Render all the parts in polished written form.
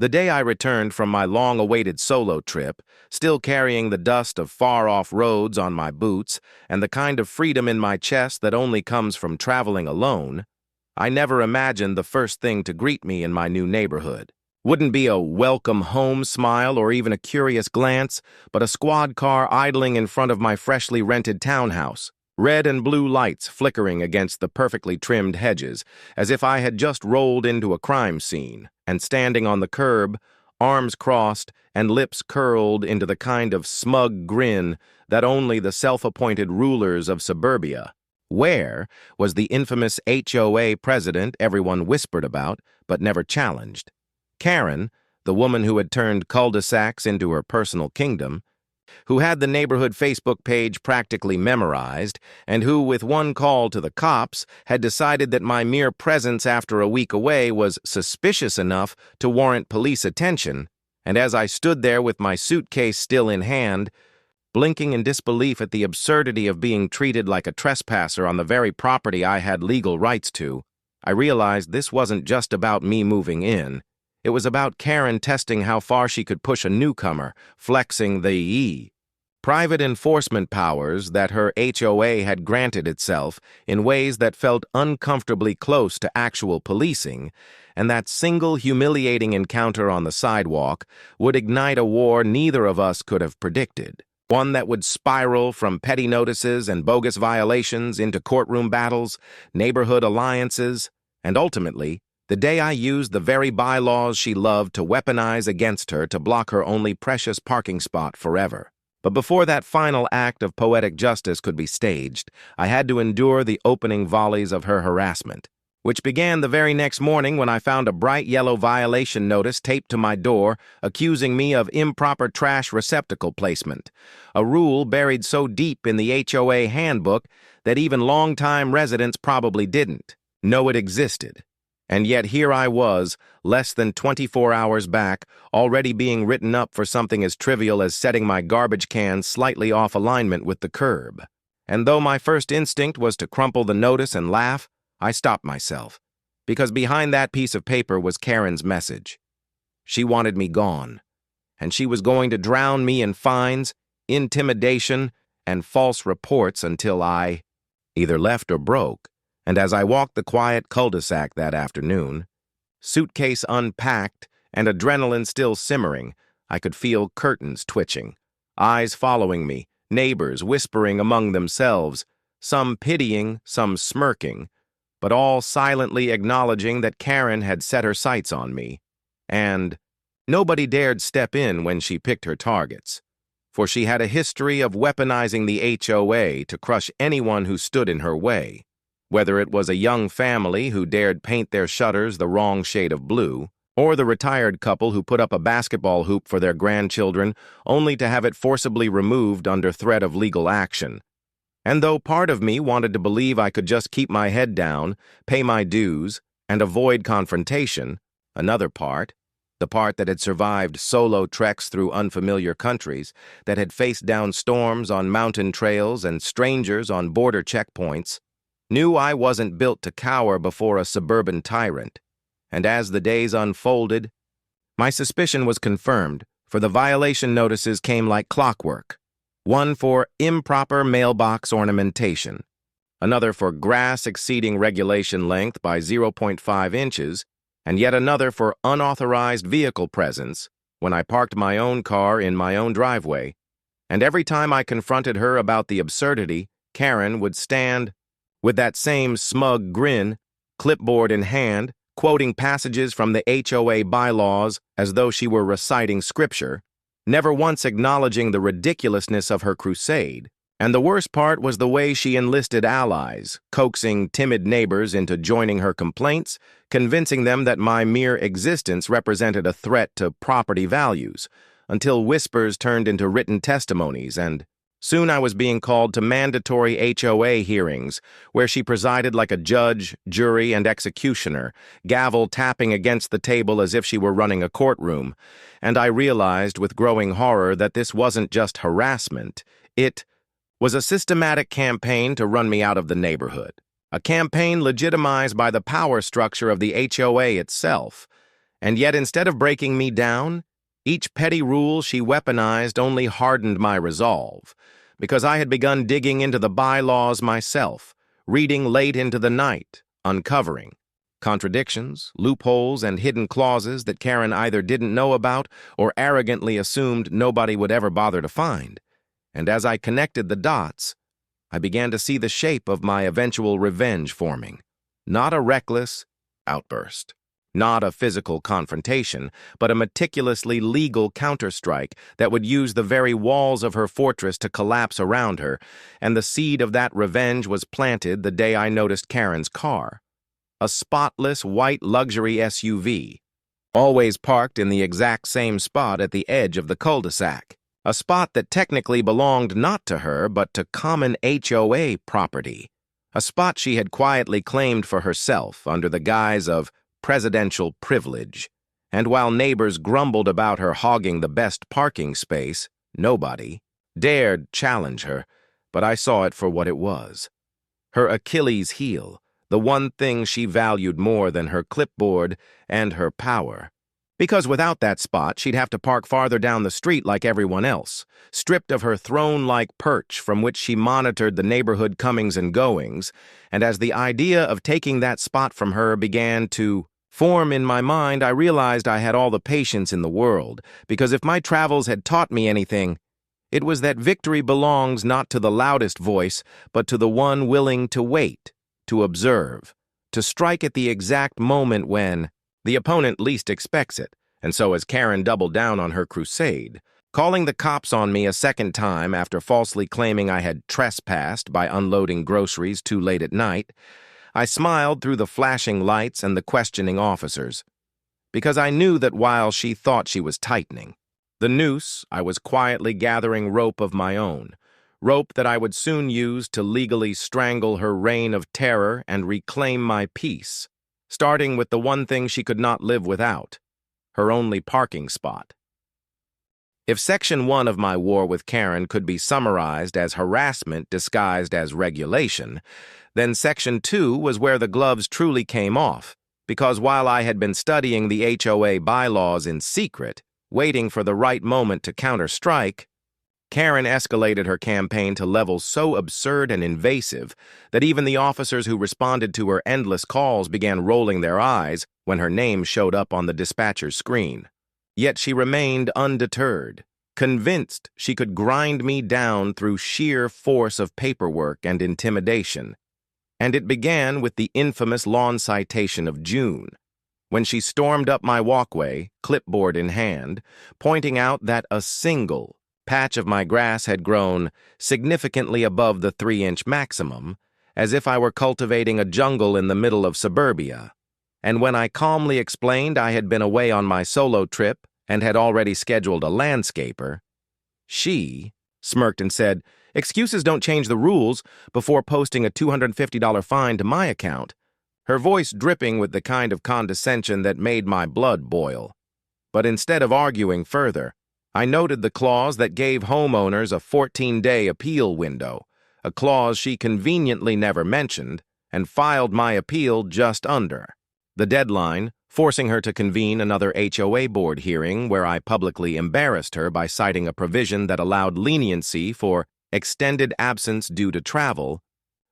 The day I returned from my long-awaited solo trip, still carrying the dust of far-off roads on my boots and the kind of freedom in my chest that only comes from traveling alone, I never imagined the first thing to greet me in my new neighborhood wouldn't be a welcome home smile or even a curious glance, but a squad car idling in front of my freshly rented townhouse, red and blue lights flickering against the perfectly trimmed hedges, as if I had just rolled into a crime scene, and standing on the curb, arms crossed and lips curled into the kind of smug grin that only the self-appointed rulers of suburbia. Where was the infamous HOA president everyone whispered about but never challenged? Karen, the woman who had turned cul-de-sacs into her personal kingdom, who had the neighborhood Facebook page practically memorized, and who, with one call to the cops, had decided that my mere presence after a week away was suspicious enough to warrant police attention, and as I stood there with my suitcase still in hand, blinking in disbelief at the absurdity of being treated like a trespasser on the very property I had legal rights to, I realized this wasn't just about me moving in. It was about Karen testing how far she could push a newcomer, flexing the private enforcement powers that her HOA had granted itself in ways that felt uncomfortably close to actual policing, and that single humiliating encounter on the sidewalk would ignite a war neither of us could have predicted. One that would spiral from petty notices and bogus violations into courtroom battles, neighborhood alliances, and ultimately, the day I used the very bylaws she loved to weaponize against her to block her only precious parking spot forever. But before that final act of poetic justice could be staged, I had to endure the opening volleys of her harassment, which began the very next morning when I found a bright yellow violation notice taped to my door accusing me of improper trash receptacle placement, a rule buried so deep in the HOA handbook that even longtime residents probably didn't know it existed. And yet here I was, less than 24 hours back, already being written up for something as trivial as setting my garbage can slightly off alignment with the curb. And though my first instinct was to crumple the notice and laugh, I stopped myself, because behind that piece of paper was Karen's message. She wanted me gone, and she was going to drown me in fines, intimidation, and false reports until I either left or broke. And as I walked the quiet cul-de-sac that afternoon, suitcase unpacked and adrenaline still simmering, I could feel curtains twitching, eyes following me, neighbors whispering among themselves, some pitying, some smirking, but all silently acknowledging that Karen had set her sights on me. And nobody dared step in when she picked her targets, for she had a history of weaponizing the HOA to crush anyone who stood in her way. Whether it was a young family who dared paint their shutters the wrong shade of blue, or the retired couple who put up a basketball hoop for their grandchildren only to have it forcibly removed under threat of legal action. And though part of me wanted to believe I could just keep my head down, pay my dues, and avoid confrontation, another part, the part that had survived solo treks through unfamiliar countries, that had faced down storms on mountain trails and strangers on border checkpoints, knew I wasn't built to cower before a suburban tyrant, and as the days unfolded, my suspicion was confirmed, for the violation notices came like clockwork. One for improper mailbox ornamentation, another for grass exceeding regulation length by 0.5 inches, and yet another for unauthorized vehicle presence when I parked my own car in my own driveway, and every time I confronted her about the absurdity, Karen would stand with that same smug grin, clipboard in hand, quoting passages from the HOA bylaws as though she were reciting scripture, never once acknowledging the ridiculousness of her crusade. And the worst part was the way she enlisted allies, coaxing timid neighbors into joining her complaints, convincing them that my mere existence represented a threat to property values, until whispers turned into written testimonies, and soon I was being called to mandatory HOA hearings, where she presided like a judge, jury, and executioner, gavel tapping against the table as if she were running a courtroom. And I realized with growing horror that this wasn't just harassment. It was a systematic campaign to run me out of the neighborhood, a campaign legitimized by the power structure of the HOA itself. And yet instead of breaking me down, each petty rule she weaponized only hardened my resolve, because I had begun digging into the bylaws myself, reading late into the night, uncovering contradictions, loopholes, and hidden clauses that Karen either didn't know about or arrogantly assumed nobody would ever bother to find. And as I connected the dots, I began to see the shape of my eventual revenge forming. Not a reckless outburst, not a physical confrontation, but a meticulously legal counterstrike that would use the very walls of her fortress to collapse around her, and the seed of that revenge was planted the day I noticed Karen's car. A spotless white luxury SUV, always parked in the exact same spot at the edge of the cul-de-sac. A spot that technically belonged not to her but to common HOA property. A spot she had quietly claimed for herself under the guise of presidential privilege. And while neighbors grumbled about her hogging the best parking space, nobody dared challenge her, but I saw it for what it was. Her Achilles heel, the one thing she valued more than her clipboard and her power. Because without that spot, she'd have to park farther down the street like everyone else, stripped of her throne-like perch from which she monitored the neighborhood comings and goings, and as the idea of taking that spot from her began to form in my mind, I realized I had all the patience in the world, because if my travels had taught me anything, it was that victory belongs not to the loudest voice, but to the one willing to wait, to observe, to strike at the exact moment when the opponent least expects it. And so as Karen doubled down on her crusade, calling the cops on me a second time after falsely claiming I had trespassed by unloading groceries too late at night, I smiled through the flashing lights and the questioning officers, because I knew that while she thought she was tightening the noose, I was quietly gathering rope of my own, rope that I would soon use to legally strangle her reign of terror and reclaim my peace, starting with the one thing she could not live without, her only parking spot. If Section 1 of my war with Karen could be summarized as harassment disguised as regulation, then Section 2 was where the gloves truly came off, because while I had been studying the HOA bylaws in secret, waiting for the right moment to counter-strike, Karen escalated her campaign to levels so absurd and invasive that even the officers who responded to her endless calls began rolling their eyes when her name showed up on the dispatcher's screen. Yet she remained undeterred, convinced she could grind me down through sheer force of paperwork and intimidation. And it began with the infamous lawn citation of June, when she stormed up my walkway, clipboard in hand, pointing out that a single patch of my grass had grown significantly above the 3-inch maximum, as if I were cultivating a jungle in the middle of suburbia. And when I calmly explained I had been away on my solo trip and had already scheduled a landscaper, she smirked and said, "Excuses don't change the rules," before posting a $250 fine to my account, her voice dripping with the kind of condescension that made my blood boil. But instead of arguing further, I noted the clause that gave homeowners a 14-day appeal window, a clause she conveniently never mentioned, and filed my appeal just under the deadline, forcing her to convene another HOA board hearing where I publicly embarrassed her by citing a provision that allowed leniency for extended absence due to travel,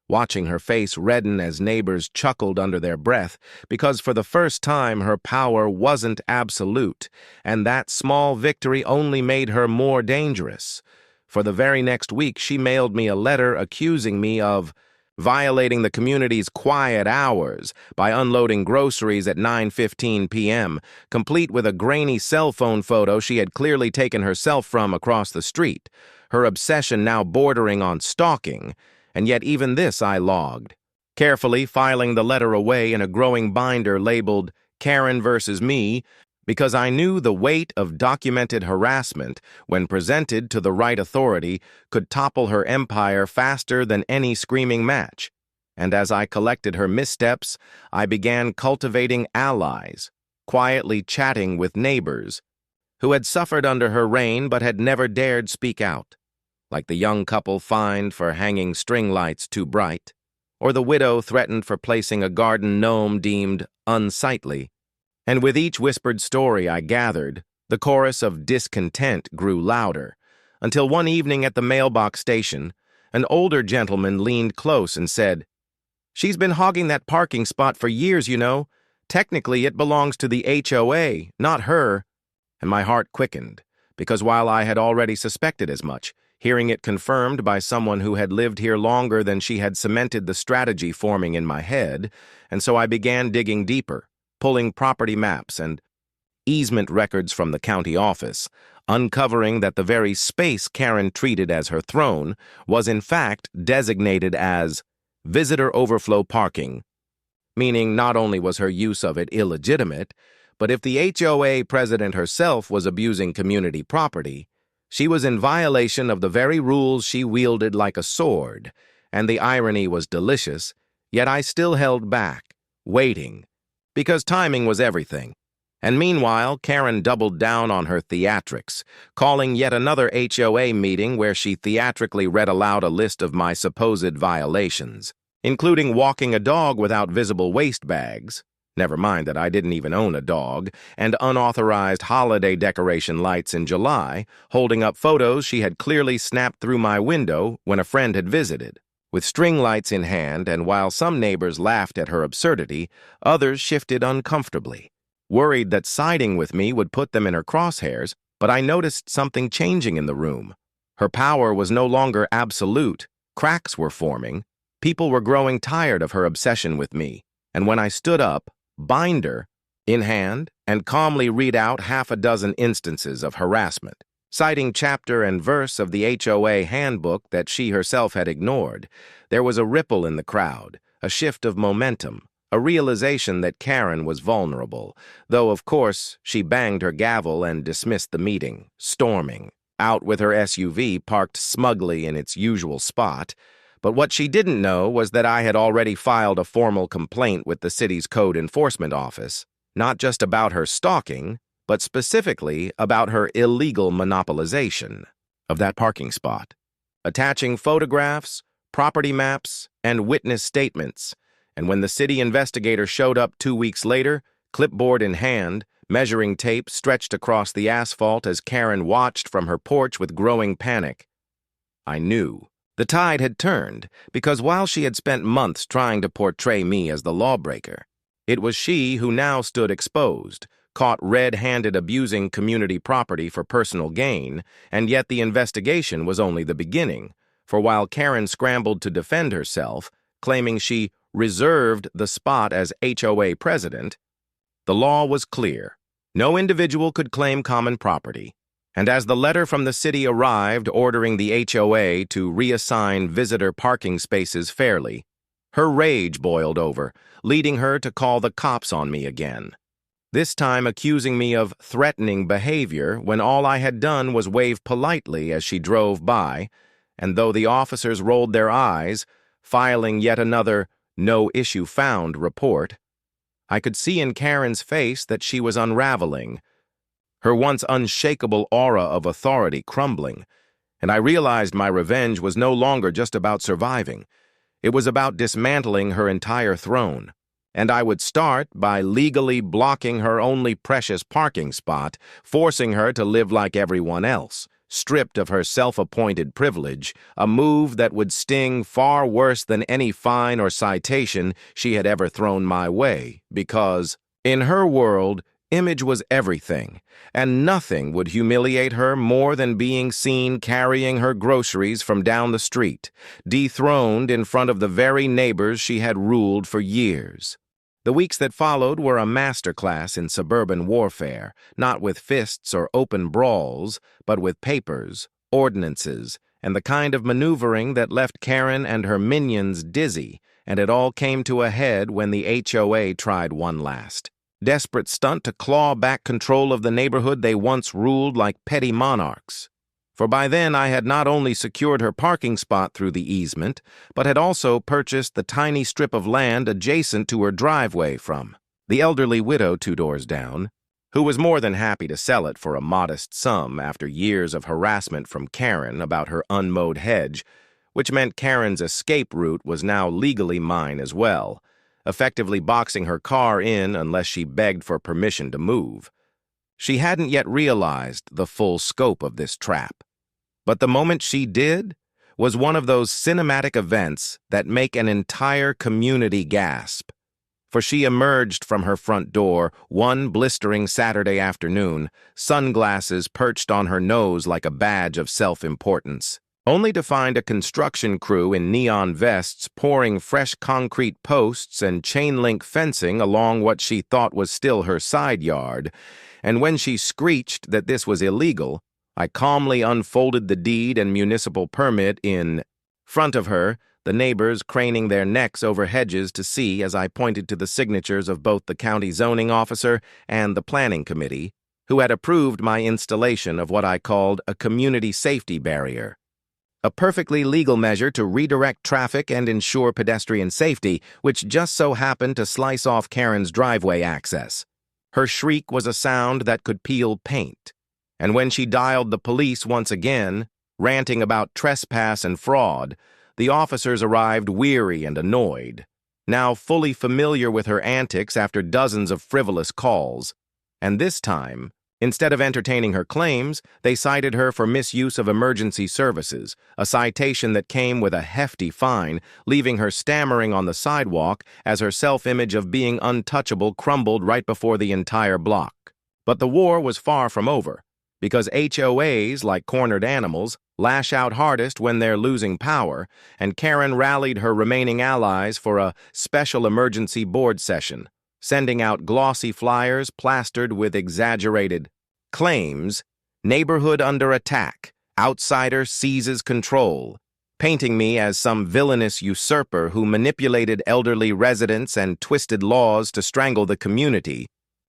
watching her face redden as neighbors chuckled under their breath, because for the first time her power wasn't absolute, and that small victory only made her more dangerous. For the very next week, she mailed me a letter accusing me of violating the community's quiet hours by unloading groceries at 9:15 p.m., complete with a grainy cell phone photo she had clearly taken herself from across the street, her obsession now bordering on stalking. And yet even this I logged, carefully filing the letter away in a growing binder labeled Karen versus Me, because I knew the weight of documented harassment, when presented to the right authority, could topple her empire faster than any screaming match. And as I collected her missteps, I began cultivating allies, quietly chatting with neighbors who had suffered under her reign but had never dared speak out, like the young couple fined for hanging string lights too bright, or the widow threatened for placing a garden gnome deemed unsightly. And with each whispered story I gathered, the chorus of discontent grew louder, until one evening at the mailbox station, an older gentleman leaned close and said, "She's been hogging that parking spot for years, you know. Technically, it belongs to the HOA, not her." And my heart quickened, because while I had already suspected as much, hearing it confirmed by someone who had lived here longer than she had cemented the strategy forming in my head, and so I began digging deeper, pulling property maps and easement records from the county office, uncovering that the very space Karen treated as her throne was in fact designated as visitor overflow parking, meaning not only was her use of it illegitimate, but if the HOA president herself was abusing community property, she was in violation of the very rules she wielded like a sword, and the irony was delicious, yet I still held back, waiting, because timing was everything. And meanwhile, Karen doubled down on her theatrics, calling yet another HOA meeting where she theatrically read aloud a list of my supposed violations, including walking a dog without visible waste bags, never mind that I didn't even own a dog, and unauthorized holiday decoration lights in July, holding up photos she had clearly snapped through my window when a friend had visited. With string lights in hand, and while some neighbors laughed at her absurdity, others shifted uncomfortably, worried that siding with me would put them in her crosshairs, but I noticed something changing in the room. Her power was no longer absolute. Cracks were forming. People were growing tired of her obsession with me, and when I stood up, binder in hand, and calmly read out half a dozen instances of harassment, citing chapter and verse of the HOA handbook that she herself had ignored, there was a ripple in the crowd, a shift of momentum, a realization that Karen was vulnerable, though, of course, she banged her gavel and dismissed the meeting, storming, out with her SUV parked smugly in its usual spot. But what she didn't know was that I had already filed a formal complaint with the city's code enforcement office, not just about her stalking, but specifically about her illegal monopolization of that parking spot, attaching photographs, property maps, and witness statements. And when the city investigator showed up 2 weeks later, clipboard in hand, measuring tape stretched across the asphalt as Karen watched from her porch with growing panic, I knew. The tide had turned, because while she had spent months trying to portray me as the lawbreaker, it was she who now stood exposed, caught red-handed abusing community property for personal gain, and yet the investigation was only the beginning, for while Karen scrambled to defend herself, claiming she reserved the spot as HOA president, the law was clear. No individual could claim common property. And as the letter from the city arrived ordering the HOA to reassign visitor parking spaces fairly, her rage boiled over, leading her to call the cops on me again, this time accusing me of threatening behavior when all I had done was wave politely as she drove by, and though the officers rolled their eyes, filing yet another "no issue found" report, I could see in Karen's face that she was unraveling, her once unshakable aura of authority crumbling, and I realized my revenge was no longer just about surviving. It was about dismantling her entire throne, and I would start by legally blocking her only precious parking spot, forcing her to live like everyone else, stripped of her self-appointed privilege, a move that would sting far worse than any fine or citation she had ever thrown my way, because, in her world, image was everything, and nothing would humiliate her more than being seen carrying her groceries from down the street, dethroned in front of the very neighbors she had ruled for years. The weeks that followed were a masterclass in suburban warfare, not with fists or open brawls, but with papers, ordinances, and the kind of maneuvering that left Karen and her minions dizzy, and it all came to a head when the HOA tried one last desperate stunt to claw back control of the neighborhood they once ruled like petty monarchs. For by then I had not only secured her parking spot through the easement, but had also purchased the tiny strip of land adjacent to her driveway from the elderly widow 2 doors down, who was more than happy to sell it for a modest sum after years of harassment from Karen about her unmowed hedge, which meant Karen's escape route was now legally mine as well. effectively boxing her car in unless she begged for permission to move. She hadn't yet realized the full scope of this trap. But the moment she did was one of those cinematic events that make an entire community gasp. For she emerged from her front door one blistering Saturday afternoon, sunglasses perched on her nose like a badge of self-importance, only to find a construction crew in neon vests pouring fresh concrete posts and chain-link fencing along what she thought was still her side yard. And when she screeched that this was illegal, I calmly unfolded the deed and municipal permit in front of her, the neighbors craning their necks over hedges to see as I pointed to the signatures of both the county zoning officer and the planning committee, who had approved my installation of what I called a community safety barrier. A perfectly legal measure to redirect traffic and ensure pedestrian safety, which just so happened to slice off Karen's driveway access. Her shriek was a sound that could peel paint. And when she dialed the police once again, ranting about trespass and fraud, the officers arrived weary and annoyed, now fully familiar with her antics after dozens of frivolous calls. And this time, instead of entertaining her claims, they cited her for misuse of emergency services, a citation that came with a hefty fine, leaving her stammering on the sidewalk as her self-image of being untouchable crumbled right before the entire block. But the war was far from over, because HOAs, like cornered animals, lash out hardest when they're losing power, and Karen rallied her remaining allies for a special emergency board session, sending out glossy flyers plastered with exaggerated claims, neighborhood under attack, outsider seizes control, painting me as some villainous usurper who manipulated elderly residents and twisted laws to strangle the community.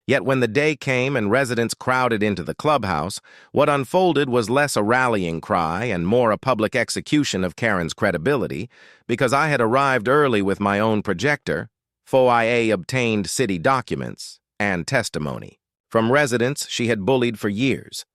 Yet when the day came and residents crowded into the clubhouse, what unfolded was less a rallying cry and more a public execution of Karen's credibility, because I had arrived early with my own projector, FOIA-obtained city documents, and testimony. From residents she had bullied for years.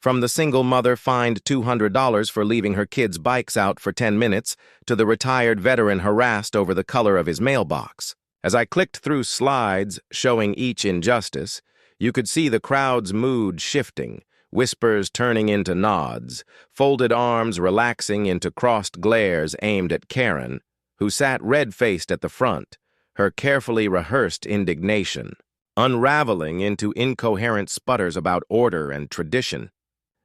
From the single mother fined $200 for leaving her kids' bikes out for 10 minutes to the retired veteran harassed over the color of his mailbox. As I clicked through slides showing each injustice, you could see the crowd's mood shifting, whispers turning into nods, folded arms relaxing into crossed glares aimed at Karen, who sat red-faced at the front, her carefully rehearsed indignation, unraveling into incoherent sputters about order and tradition.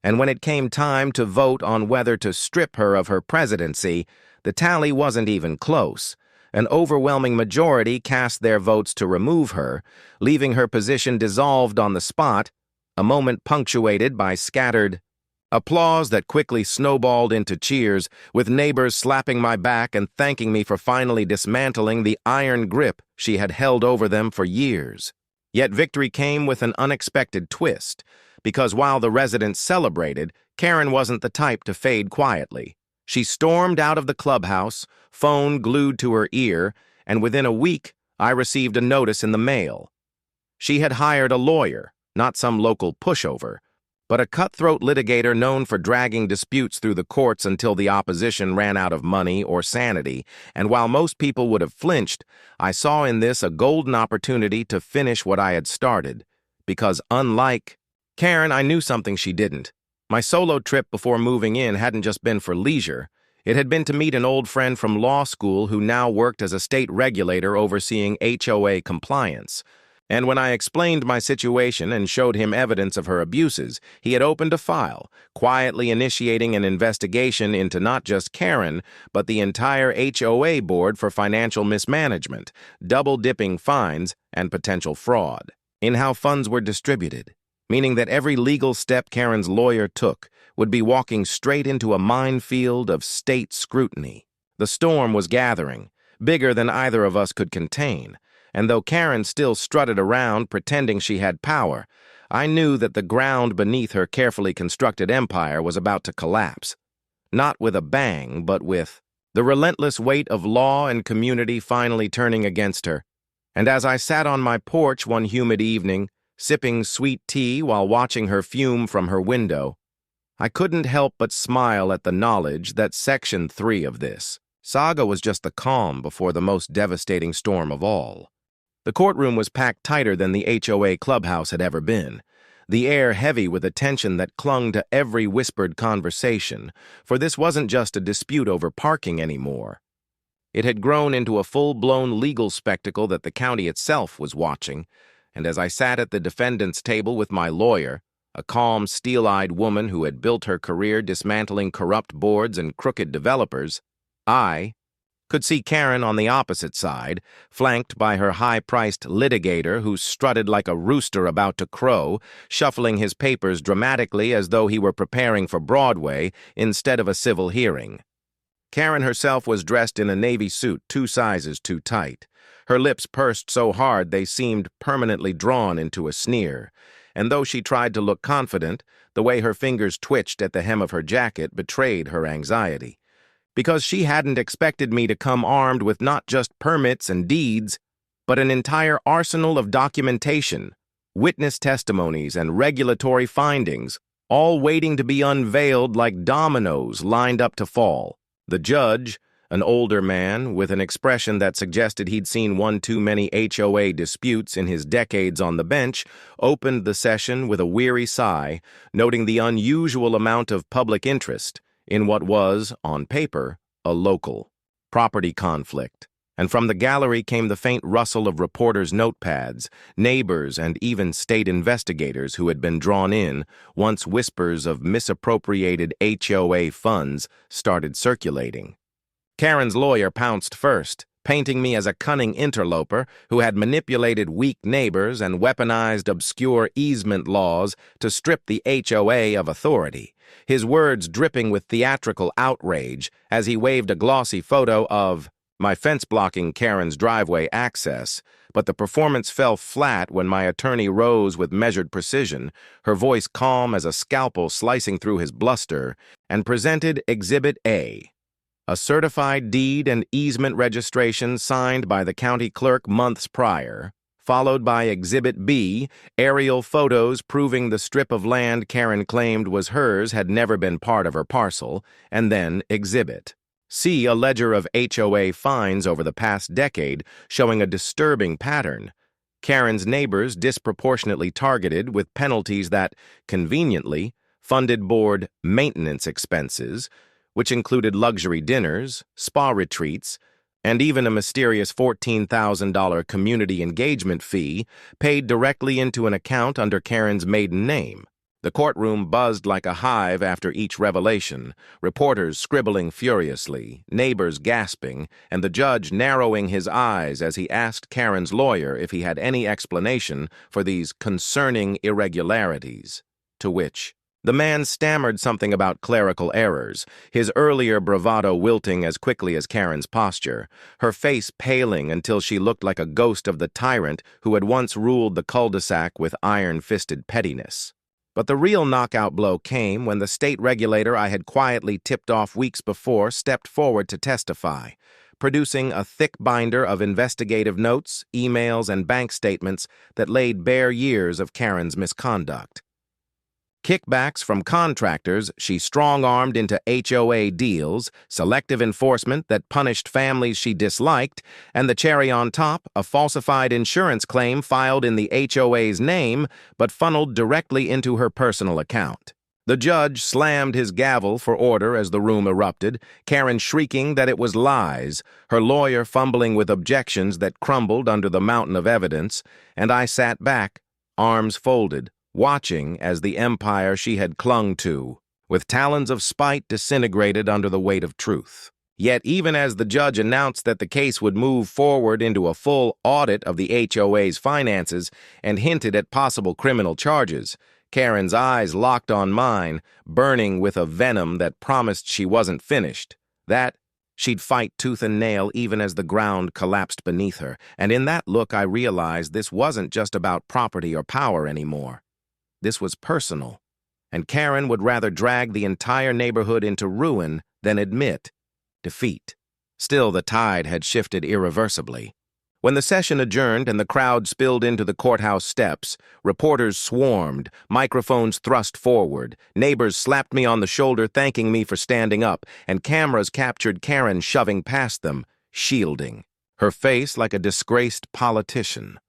And when it came time to vote on whether to strip her of her presidency, the tally wasn't even close. An overwhelming majority cast their votes to remove her, leaving her position dissolved on the spot, a moment punctuated by scattered applause that quickly snowballed into cheers, with neighbors slapping my back and thanking me for finally dismantling the iron grip she had held over them for years. Yet victory came with an unexpected twist, because while the residents celebrated, Karen wasn't the type to fade quietly. She stormed out of the clubhouse, phone glued to her ear, and within a week, I received a notice in the mail. She had hired a lawyer, not some local pushover, but a cutthroat litigator known for dragging disputes through the courts until the opposition ran out of money or sanity, and while most people would have flinched, I saw in this a golden opportunity to finish what I had started, because unlike Karen, I knew something she didn't. My solo trip before moving in hadn't just been for leisure. It had been to meet an old friend from law school who now worked as a state regulator overseeing HOA compliance. And when I explained my situation and showed him evidence of her abuses, he had opened a file, quietly initiating an investigation into not just Karen, but the entire HOA board for financial mismanagement, double-dipping fines, and potential fraud in how funds were distributed, meaning that every legal step Karen's lawyer took would be walking straight into a minefield of state scrutiny. The storm was gathering, bigger than either of us could contain, and though Karen still strutted around pretending she had power, I knew that the ground beneath her carefully constructed empire was about to collapse. Not with a bang, but with the relentless weight of law and community finally turning against her. And as I sat on my porch one humid evening, sipping sweet tea while watching her fume from her window, I couldn't help but smile at the knowledge that Section 3 of this Saga was just the calm before the most devastating storm of all. The courtroom was packed tighter than the HOA clubhouse had ever been, the air heavy with a tension that clung to every whispered conversation, for this wasn't just a dispute over parking anymore. It had grown into a full-blown legal spectacle that the county itself was watching, and as I sat at the defendant's table with my lawyer, a calm, steel-eyed woman who had built her career dismantling corrupt boards and crooked developers, I could see Karen on the opposite side, flanked by her high-priced litigator who strutted like a rooster about to crow, shuffling his papers dramatically as though he were preparing for Broadway instead of a civil hearing. Karen herself was dressed in a navy suit 2 sizes too tight, her lips pursed so hard they seemed permanently drawn into a sneer, and though she tried to look confident, the way her fingers twitched at the hem of her jacket betrayed her anxiety. Because she hadn't expected me to come armed with not just permits and deeds, but an entire arsenal of documentation, witness testimonies, and regulatory findings, all waiting to be unveiled like dominoes lined up to fall. The judge, an older man with an expression that suggested he'd seen one too many HOA disputes in his decades on the bench, opened the session with a weary sigh, noting the unusual amount of public interest in what was, on paper, a local property conflict. And from the gallery came the faint rustle of reporters' notepads, neighbors, and even state investigators who had been drawn in once whispers of misappropriated HOA funds started circulating. Karen's lawyer pounced first, painting me as a cunning interloper who had manipulated weak neighbors and weaponized obscure easement laws to strip the HOA of authority, his words dripping with theatrical outrage as he waved a glossy photo of my fence blocking Karen's driveway access, but the performance fell flat when my attorney rose with measured precision, her voice calm as a scalpel slicing through his bluster, and presented Exhibit A, a certified deed and easement registration signed by the county clerk months prior, followed by Exhibit B, aerial photos proving the strip of land Karen claimed was hers had never been part of her parcel, and then Exhibit C, a ledger of HOA fines over the past decade showing a disturbing pattern. Karen's neighbors disproportionately targeted with penalties that, conveniently, funded board maintenance expenses, which included luxury dinners, spa retreats, and even a mysterious $14,000 community engagement fee paid directly into an account under Karen's maiden name. The courtroom buzzed like a hive after each revelation, reporters scribbling furiously, neighbors gasping, and the judge narrowing his eyes as he asked Karen's lawyer if he had any explanation for these concerning irregularities, to which the man stammered something about clerical errors, his earlier bravado wilting as quickly as Karen's posture, her face paling until she looked like a ghost of the tyrant who had once ruled the cul-de-sac with iron-fisted pettiness. But the real knockout blow came when the state regulator I had quietly tipped off weeks before stepped forward to testify, producing a thick binder of investigative notes, emails, and bank statements that laid bare years of Karen's misconduct. Kickbacks from contractors she strong-armed into HOA deals, selective enforcement that punished families she disliked, and the cherry on top, a falsified insurance claim filed in the HOA's name but funneled directly into her personal account. The judge slammed his gavel for order as the room erupted, Karen shrieking that it was lies, her lawyer fumbling with objections that crumbled under the mountain of evidence, and I sat back, arms folded, watching as the empire she had clung to, with talons of spite, disintegrated under the weight of truth. Yet even as the judge announced that the case would move forward into a full audit of the HOA's finances and hinted at possible criminal charges, Karen's eyes locked on mine, burning with a venom that promised she wasn't finished, that she'd fight tooth and nail even as the ground collapsed beneath her, and in that look I realized this wasn't just about property or power anymore. This was personal, and Karen would rather drag the entire neighborhood into ruin than admit defeat. Still, the tide had shifted irreversibly. When the session adjourned and the crowd spilled into the courthouse steps, reporters swarmed, microphones thrust forward, neighbors slapped me on the shoulder thanking me for standing up, and cameras captured Karen shoving past them, shielding, her face like a disgraced politician,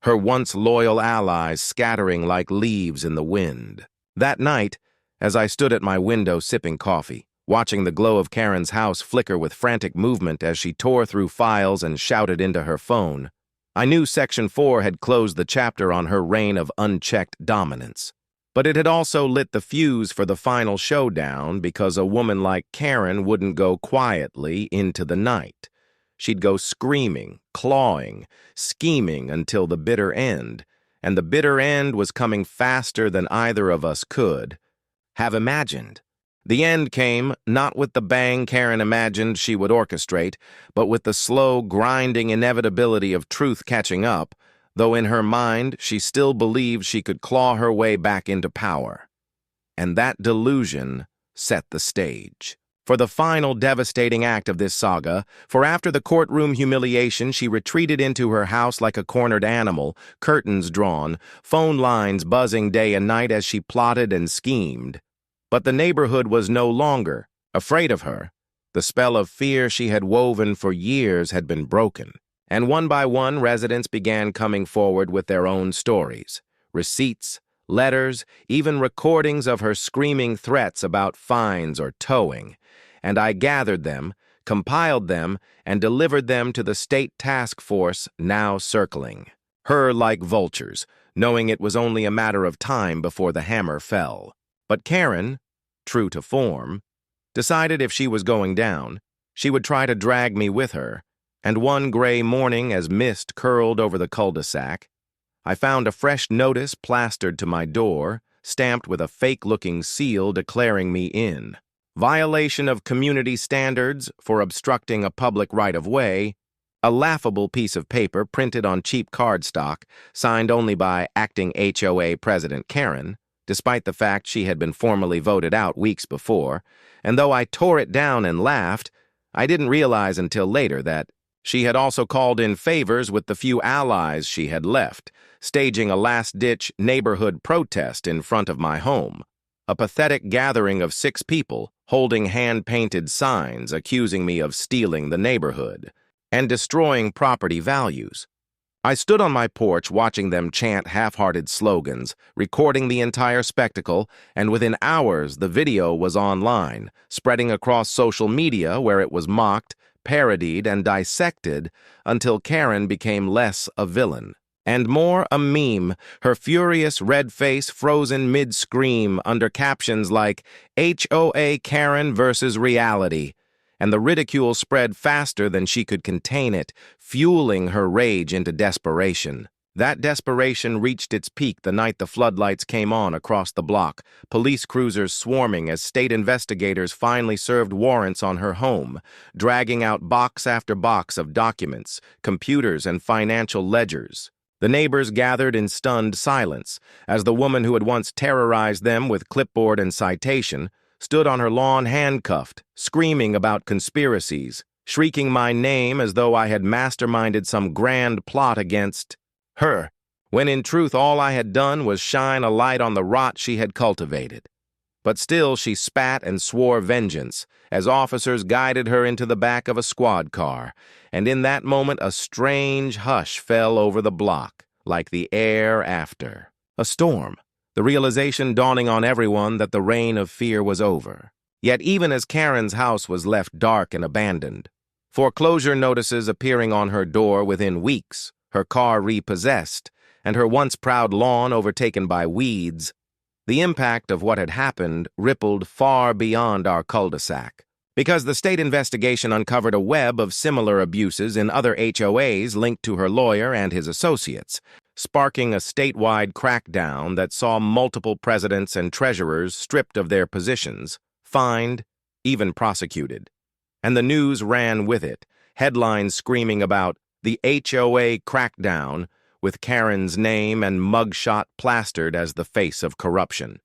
her once loyal allies scattering like leaves in the wind. That night, as I stood at my window sipping coffee, watching the glow of Karen's house flicker with frantic movement as she tore through files and shouted into her phone, I knew Section 4 had closed the chapter on her reign of unchecked dominance. But it had also lit the fuse for the final showdown because a woman like Karen wouldn't go quietly into the night. She'd go screaming, clawing, scheming until the bitter end, and the bitter end was coming faster than either of us could have imagined. The end came not with the bang Karen imagined she would orchestrate, but with the slow, grinding inevitability of truth catching up, though in her mind she still believed she could claw her way back into power. And that delusion set the stage for the final devastating act of this saga, for after the courtroom humiliation, she retreated into her house like a cornered animal, curtains drawn, phone lines buzzing day and night as she plotted and schemed. But the neighborhood was no longer afraid of her. The spell of fear she had woven for years had been broken, and one by one residents began coming forward with their own stories, receipts, letters, even recordings of her screaming threats about fines or towing, and I gathered them, compiled them, and delivered them to the state task force now circling, her like vultures, knowing it was only a matter of time before the hammer fell. But Karen, true to form, decided if she was going down, she would try to drag me with her, and one gray morning as mist curled over the cul-de-sac, I found a fresh notice plastered to my door, stamped with a fake-looking seal declaring me in. Violation of community standards for obstructing a public right-of-way, a laughable piece of paper printed on cheap cardstock, signed only by acting HOA President Karen, despite the fact she had been formally voted out weeks before, and though I tore it down and laughed, I didn't realize until later that she had also called in favors with the few allies she had left, staging a last-ditch neighborhood protest in front of my home, a pathetic gathering of 6 people holding hand-painted signs accusing me of stealing the neighborhood and destroying property values. I stood on my porch watching them chant half-hearted slogans, recording the entire spectacle, and within hours the video was online, spreading across social media where it was mocked, parodied, and dissected until Karen became less a villain and more a meme, her furious red face frozen mid-scream under captions like HOA Karen versus reality, and the ridicule spread faster than she could contain it, fueling her rage into desperation. That desperation reached its peak the night the floodlights came on across the block, police cruisers swarming as state investigators finally served warrants on her home, dragging out box after box of documents, computers, and financial ledgers. The neighbors gathered in stunned silence as the woman who had once terrorized them with clipboard and citation stood on her lawn handcuffed, screaming about conspiracies, shrieking my name as though I had masterminded some grand plot against her, when in truth all I had done was shine a light on the rot she had cultivated. But still she spat and swore vengeance as officers guided her into the back of a squad car, and in that moment a strange hush fell over the block, like the air after a storm, the realization dawning on everyone that the reign of fear was over. Yet even as Karen's house was left dark and abandoned, foreclosure notices appearing on her door within weeks, her car repossessed, and her once proud lawn overtaken by weeds, the impact of what had happened rippled far beyond our cul-de-sac. Because the state investigation uncovered a web of similar abuses in other HOAs linked to her lawyer and his associates, sparking a statewide crackdown that saw multiple presidents and treasurers stripped of their positions, fined, even prosecuted. And the news ran with it, headlines screaming about the HOA crackdown, with Karen's name and mugshot plastered as the face of corruption.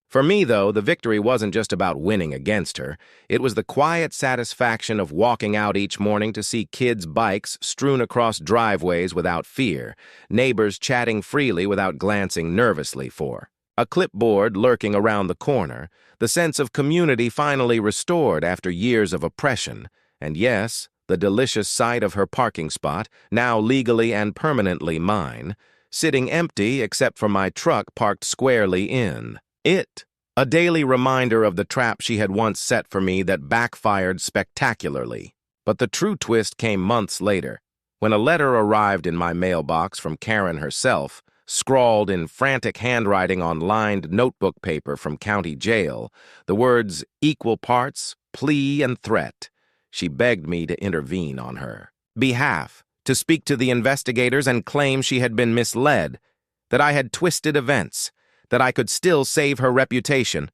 For me, though, the victory wasn't just about winning against her. It was the quiet satisfaction of walking out each morning to see kids' bikes strewn across driveways without fear, neighbors chatting freely without glancing nervously for a clipboard lurking around the corner, the sense of community finally restored after years of oppression, and yes, the delicious sight of her parking spot, now legally and permanently mine, sitting empty except for my truck parked squarely in it. A daily reminder of the trap she had once set for me that backfired spectacularly. But the true twist came months later, when a letter arrived in my mailbox from Karen herself, scrawled in frantic handwriting on lined notebook paper from county jail, the words equal parts, plea, and threat. She begged me to intervene on her behalf, to speak to the investigators and claim she had been misled, that I had twisted events, that I could still save her reputation,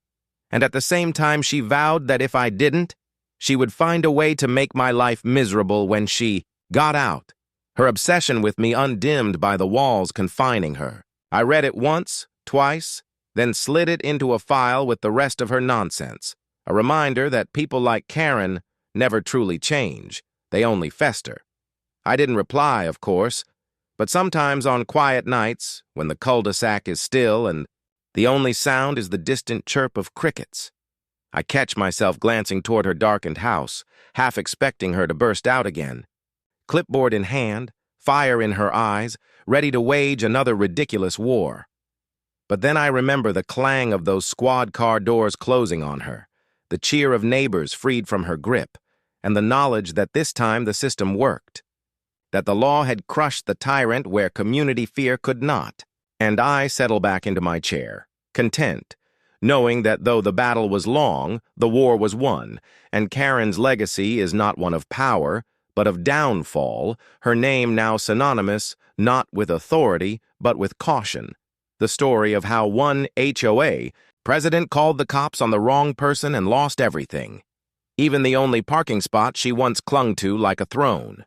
and at the same time she vowed that if I didn't, she would find a way to make my life miserable when she got out, her obsession with me undimmed by the walls confining her. I read it once, twice, then slid it into a file with the rest of her nonsense, a reminder that people like Karen never truly change, they only fester. I didn't reply, of course, but sometimes on quiet nights, when the cul-de-sac is still and the only sound is the distant chirp of crickets, I catch myself glancing toward her darkened house, half expecting her to burst out again. Clipboard in hand, fire in her eyes, ready to wage another ridiculous war. But then I remember the clang of those squad car doors closing on her, the cheer of neighbors freed from her grip, and the knowledge that this time the system worked, that the law had crushed the tyrant where community fear could not. And I settle back into my chair, content, knowing that though the battle was long, the war was won, and Karen's legacy is not one of power, but of downfall, her name now synonymous not with authority, but with caution. The story of how one HOA president called the cops on the wrong person and lost everything, even the only parking spot she once clung to like a throne.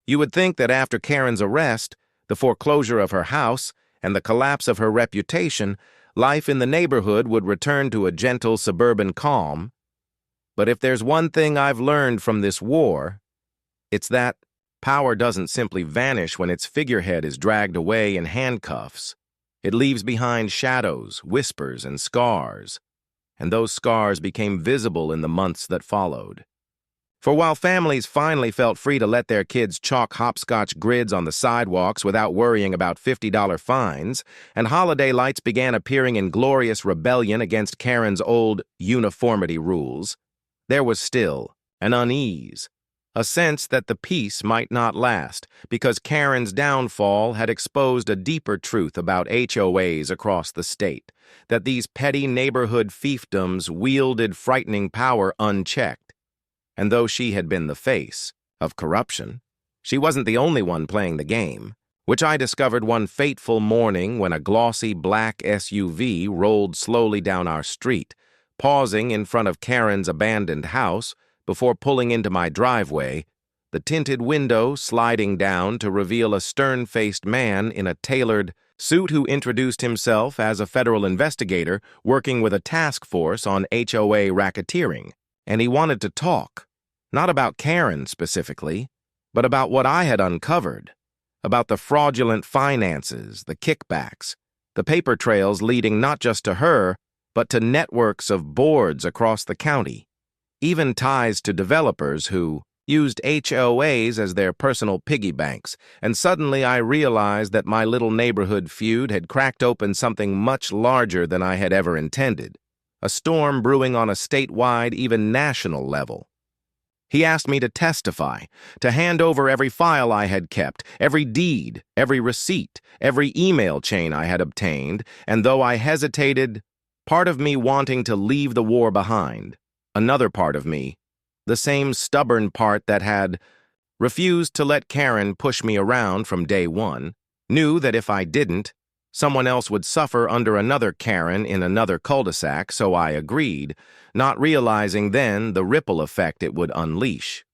You would think that after Karen's arrest, the foreclosure of her house, and the collapse of her reputation, life in the neighborhood would return to a gentle suburban calm. But if there's one thing I've learned from this war, it's that power doesn't simply vanish when its figurehead is dragged away in handcuffs. It leaves behind shadows, whispers, and scars, and those scars became visible in the months that followed. For while families finally felt free to let their kids chalk hopscotch grids on the sidewalks without worrying about $50 fines, and holiday lights began appearing in glorious rebellion against Karen's old uniformity rules, there was still an unease, a sense that the peace might not last, because Karen's downfall had exposed a deeper truth about HOAs across the state, that these petty neighborhood fiefdoms wielded frightening power unchecked. And though she had been the face of corruption, she wasn't the only one playing the game, which I discovered one fateful morning when a glossy black SUV rolled slowly down our street, pausing in front of Karen's abandoned house before pulling into my driveway, the tinted window sliding down to reveal a stern-faced man in a tailored suit who introduced himself as a federal investigator working with a task force on HOA racketeering. And he wanted to talk, not about Karen specifically, but about what I had uncovered, about the fraudulent finances, the kickbacks, the paper trails leading not just to her, but to networks of boards across the county, even ties to developers who used HOAs as their personal piggy banks, and suddenly I realized that my little neighborhood feud had cracked open something much larger than I had ever intended. A storm brewing on a statewide, even national level. He asked me to testify, to hand over every file I had kept, every deed, every receipt, every email chain I had obtained, and though I hesitated, part of me wanting to leave the war behind, another part of me, the same stubborn part that had refused to let Karen push me around from day one, knew that if I didn't, someone else would suffer under another Karen in another cul-de-sac, so I agreed, not realizing then the ripple effect it would unleash.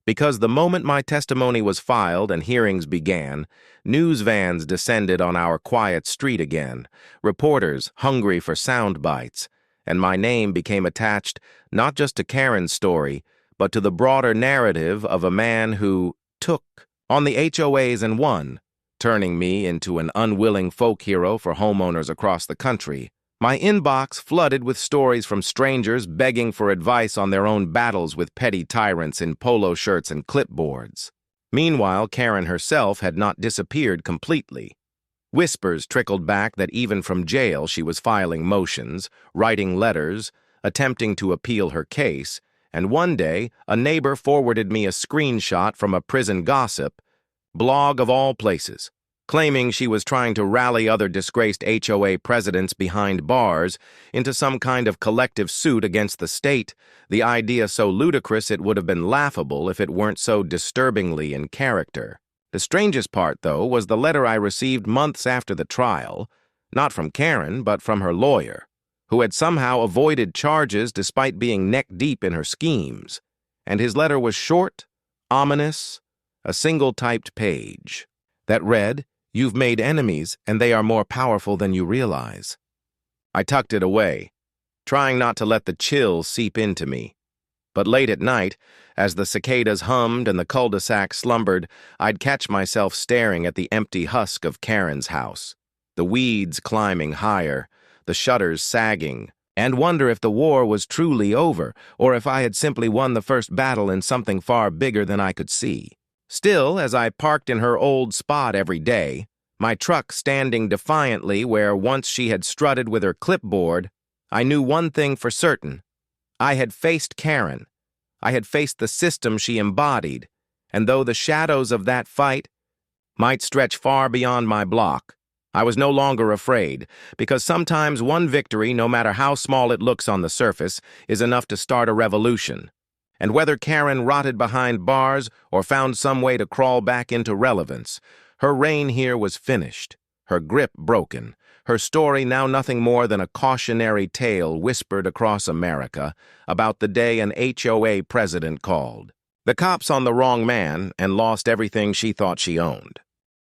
Because the moment my testimony was filed and hearings began, news vans descended on our quiet street again, reporters hungry for sound bites, and my name became attached not just to Karen's story, but to the broader narrative of a man who took on the HOAs and won, turning me into an unwilling folk hero for homeowners across the country. My inbox flooded with stories from strangers begging for advice on their own battles with petty tyrants in polo shirts and clipboards. Meanwhile, Karen herself had not disappeared completely. Whispers trickled back that even from jail she was filing motions, writing letters, attempting to appeal her case, and one day a neighbor forwarded me a screenshot from a prison gossip blog of all places, claiming she was trying to rally other disgraced HOA presidents behind bars into some kind of collective suit against the state, the idea so ludicrous it would have been laughable if it weren't so disturbingly in character. The strangest part, though, was the letter I received months after the trial, not from Karen, but from her lawyer, who had somehow avoided charges despite being neck-deep in her schemes. And his letter was short, ominous, a single-typed page that read, "You've made enemies, and they are more powerful than you realize." I tucked it away, trying not to let the chill seep into me. But late at night, as the cicadas hummed and the cul-de-sac slumbered, I'd catch myself staring at the empty husk of Karen's house, the weeds climbing higher, the shutters sagging, and wonder if the war was truly over, or if I had simply won the first battle in something far bigger than I could see. Still, as I parked in her old spot every day, my truck standing defiantly where once she had strutted with her clipboard, I knew one thing for certain. I had faced Karen. I had faced the system she embodied, and though the shadows of that fight might stretch far beyond my block, I was no longer afraid, because sometimes one victory, no matter how small it looks on the surface, is enough to start a revolution. And whether Karen rotted behind bars or found some way to crawl back into relevance, her reign here was finished, her grip broken, her story now nothing more than a cautionary tale whispered across America about the day an HOA president called the cops on the wrong man and lost everything she thought she owned.